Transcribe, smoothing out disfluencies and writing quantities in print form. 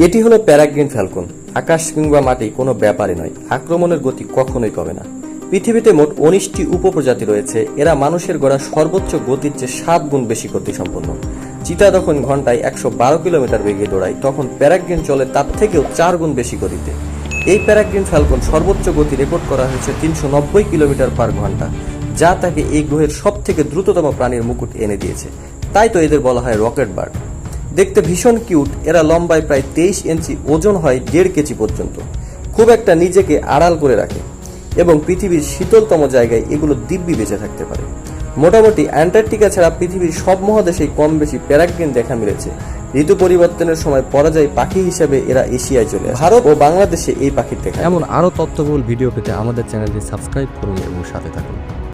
এটি হলো প্যারাগ্রিন ফ্যালকন। আকাশ কিংবা মাটি কোনো ব্যাপারই নয়, আক্রমণের গতি কখনোই কমে না। পৃথিবীতে মোট 19টি উপপ্রজাতি রয়েছে। এরা মানুষের গড়া সর্বোচ্চ গতির চেয়ে 7 গুণ বেশি গতিসম্পন্ন। চিতা যখন ঘন্টায় 112 কিলোমিটার বেগে দৌড়ায়, তখন প্যারাগ্রিন চলে তার থেকেও 4 গুণ বেশি গতিতে। এই প্যারাগ্রিন ফ্যালকন সর্বোচ্চ গতি রেকর্ড করা হয়েছে 390 কিলোমিটার পার ঘন্টা, যা তাকে এই গ্রহের সব থেকে দ্রুততম প্রাণীর মুকুট এনে দিয়েছে। তাই তো এদের বলা হয় রকেট বার্ড। দেখতে ভীষণ কিউট। এরা লম্বায় প্রায় 23 ইঞ্চি, ওজন হয় 1.5 কেজি পর্যন্ত। খুব একটা নিজেকে আড়াল করে রাখে এবং পৃথিবীর শীতলতম জায়গায় এগুলো দিব্যি বেঁচে থাকতে পারে। মোটামুটি অ্যান্টার্কটিকা ছাড়া পৃথিবীর সব মহাদেশেই কম বেশি প্যারাগ্রিন দেখা মিলেছে। ঋতু পরিবর্তনের সময় পরাজয় পাখি হিসেবে এরা এশিয়ায় চলে আসে। ভারত ও বাংলাদেশে এই পাখির দেখা। এমন আরও তথ্যবহুল ভিডিও পেতে আমাদের চ্যানেলটি সাবস্ক্রাইব করুন এবং সাথে থাকুন।